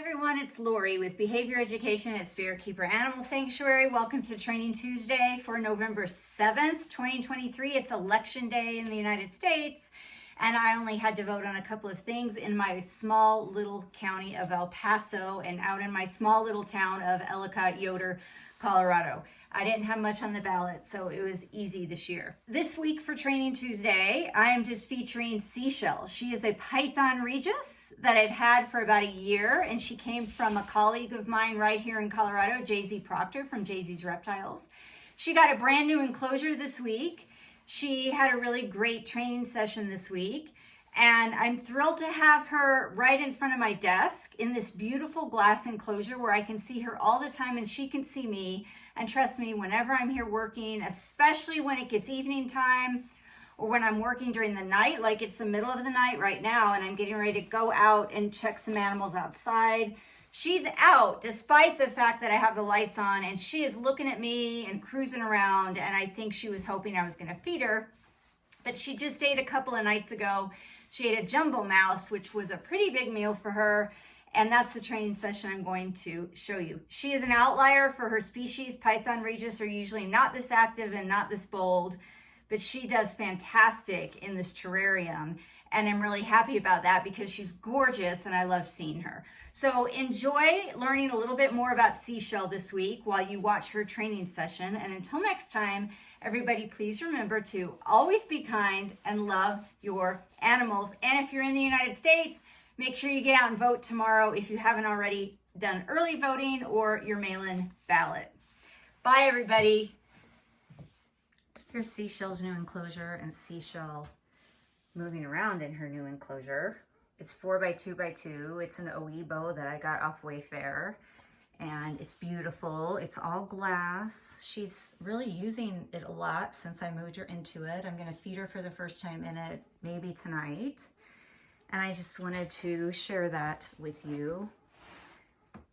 Everyone, it's Lori with Behavior Education at Spirit Keeper Animal Sanctuary. Welcome to Training Tuesday for November 7th, 2023. It's election day in the United States, and I only had to vote on a couple of things in my small little county of El Paso and out in my small little town of Ellicott, Yoder, Colorado. I didn't have much on the ballot, so it was easy this year. This week for Training Tuesday, I am just featuring Seashell. She is a Python regius that I've had for about a year, and she came from a colleague of mine right here in Colorado, Jay-Z Proctor from Jay-Z's Reptiles. She got a brand new enclosure this week. She had a really great training session this week, and I'm thrilled to have her right in front of my desk in this beautiful glass enclosure where I can see her all the time and she can see me. And trust me, whenever I'm here working, especially when it gets evening time or when I'm working during the night, like it's the middle of the night right now and I'm getting ready to go out and check some animals outside, she's out despite the fact that I have the lights on, and she is looking at me and cruising around, and I think she was hoping I was going to feed her. But she just ate a couple of nights ago. She ate a jumbo mouse, which was a pretty big meal for her. And that's the training session I'm going to show you. She is an outlier for her species. Python regius are usually not this active and not this bold, but she does fantastic in this terrarium. And I'm really happy about that because she's gorgeous and I love seeing her. So enjoy learning a little bit more about Seashell this week while you watch her training session. And until next time, everybody, please remember to always be kind and love your animals. And if you're in the United States, make sure you get out and vote tomorrow if you haven't already done early voting or your mail-in ballot. Bye, everybody. Here's Seashell's new enclosure and Seashell moving around in her new enclosure. It's 4x2x2. It's an OE that I got off Wayfair, and it's beautiful. It's all glass. She's really using it a lot since I moved her into it. I'm going to feed her for the first time in it maybe tonight. And I just wanted to share that with you.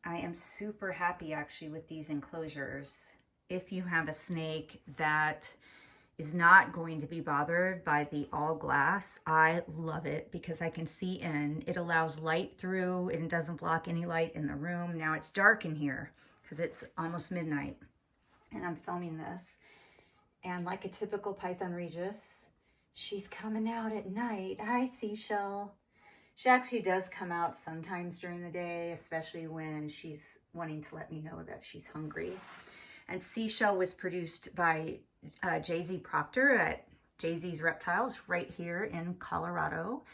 I am super happy actually with these enclosures. If you have a snake that is not going to be bothered by the all glass, I love it because I can see in. It allows light through and doesn't block any light in the room. Now it's dark in here because it's almost midnight and I'm filming this. And like a typical Python regius, she's coming out at night. Hi, Seashell. She actually does come out sometimes during the day, especially when she's wanting to let me know that she's hungry. And Seashell was produced by Jay-Z Proctor at Jay-Z's Reptiles right here in Colorado.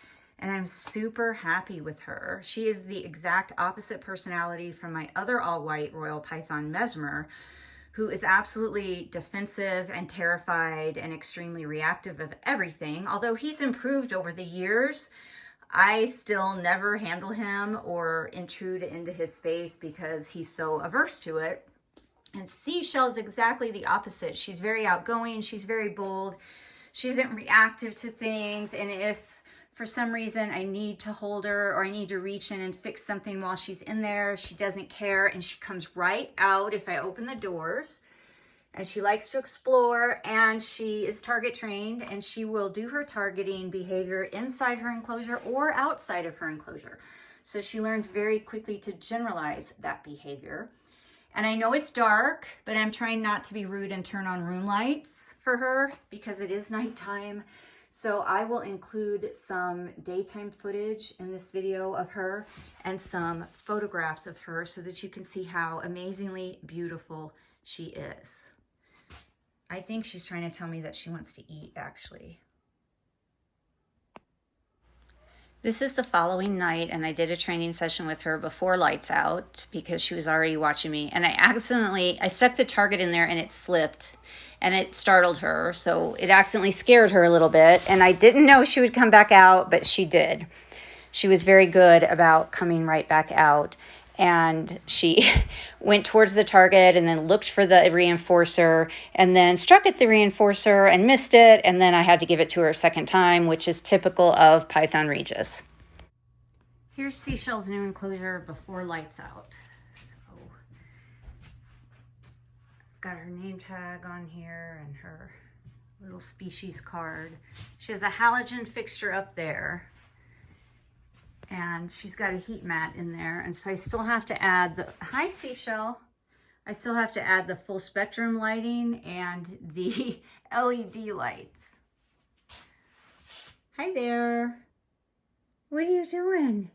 And I'm super happy with her. She is the exact opposite personality from my other all-white Royal Python Mesmer, who is absolutely defensive and terrified and extremely reactive of everything. Although he's improved over the years, I still never handle him or intrude into his space because he's so averse to it. And Seashell is exactly the opposite. She's very outgoing. She's very bold. She isn't reactive to things. And if for some reason I need to hold her or I need to reach in and fix something while she's in there, she doesn't care. And she comes right out if I open the doors. And she likes to explore, and she is target trained, and she will do her targeting behavior inside her enclosure or outside of her enclosure. So she learned very quickly to generalize that behavior. And I know it's dark, but I'm trying not to be rude and turn on room lights for her because it is nighttime. So I will include some daytime footage in this video of her and some photographs of her so that you can see how amazingly beautiful she is. I think she's trying to tell me that she wants to eat, actually. This is the following night, and I did a training session with her before lights out because she was already watching me. And I stuck the target in there and it slipped and it startled her. So it accidentally scared her a little bit. And I didn't know she would come back out, but she did. She was very good about coming right back out. And she went towards the target and then looked for the reinforcer and then struck at the reinforcer and missed it. And then I had to give it to her a second time, which is typical of Python regius. Here's Seashell's new enclosure before lights out. So, got her name tag on here and her little species card. She has a halogen fixture up there. And she's got a heat mat in there. And so I still have to add the, hi Seashell. I still have to add the full spectrum lighting and the LED lights. Hi there. What are you doing?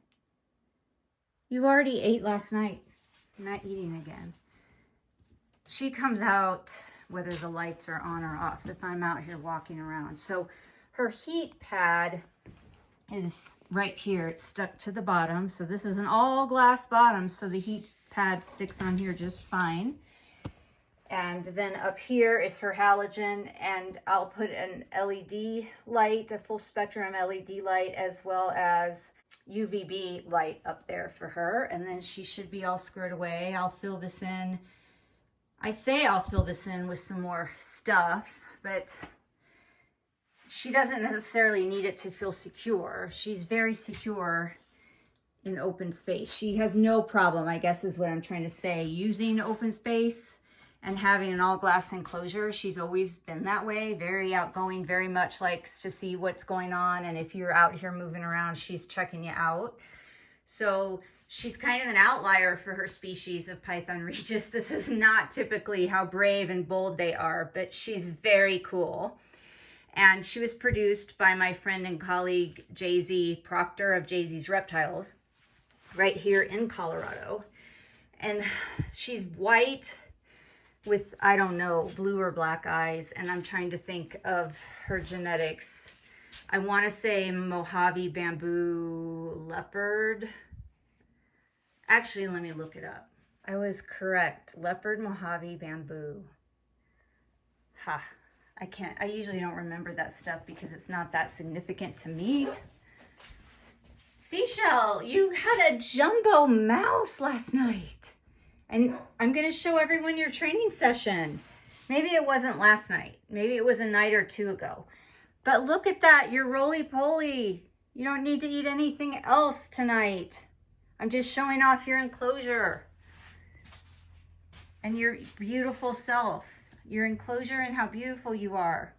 You already ate last night. I'm not eating again. She comes out whether the lights are on or off if I'm out here walking around. So her heat pad is right here. It's stuck to the bottom. So this is an all glass bottom. So the heat pad sticks on here just fine. And then up here is her halogen, and I'll put an LED light, a full spectrum LED light, as well as UVB light up there for her. And then she should be all squared away. I'll fill this in. I say I'll fill this in with some more stuff, but she doesn't necessarily need it to feel secure. She's very secure in open space. She has no problem, I guess is what I'm trying to say, using open space and having an all glass enclosure. She's always been that way, very outgoing, very much likes to see what's going on. And if you're out here moving around, she's checking you out. So she's kind of an outlier for her species of Python regius. This is not typically how brave and bold they are, but she's very cool. And she was produced by my friend and colleague, Jay-Z Proctor of Jay-Z's Reptiles, right here in Colorado. And she's white with, I don't know, blue or black eyes. And I'm trying to think of her genetics. I want to say Mojave Bamboo Leopard. Actually, let me look it up. I was correct. Leopard Mojave Bamboo. Ha. I usually don't remember that stuff because it's not that significant to me. Seashell, you had a jumbo mouse last night. And I'm going to show everyone your training session. Maybe it wasn't last night. Maybe it was a night or two ago. But look at that. You're roly-poly. You don't need to eat anything else tonight. I'm just showing off your enclosure and your beautiful self. Your enclosure and how beautiful you are.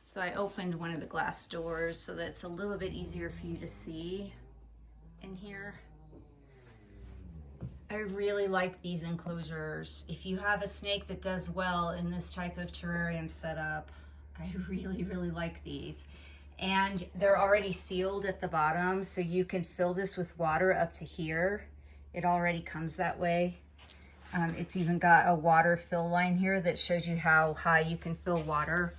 So I opened one of the glass doors so that it's a little bit easier for you to see in here. I really like these enclosures. If you have a snake that does well in this type of terrarium setup, I really, really like these. And they're already sealed at the bottom, so you can fill this with water up to here. It already comes that way. It's even got a water fill line here that shows you how high you can fill water.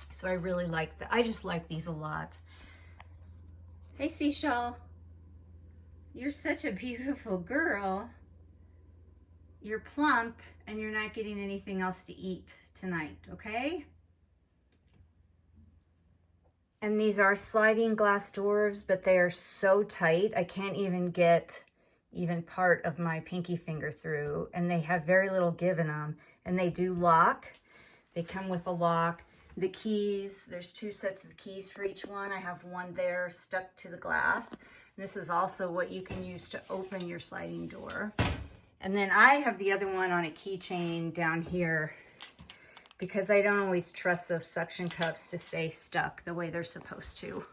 So I really like that. I just like these a lot. Hey, Seashell. You're such a beautiful girl. You're plump and you're not getting anything else to eat tonight, okay? And these are sliding glass doors, but they are so tight. I can't even get even part of my pinky finger through, and they have very little give in them, and they do lock. They come with a lock. The keys, there's 2 sets of keys for each one. I have one there stuck to the glass. This is also what you can use to open your sliding door. And then I have the other one on a keychain down here because I don't always trust those suction cups to stay stuck the way they're supposed to.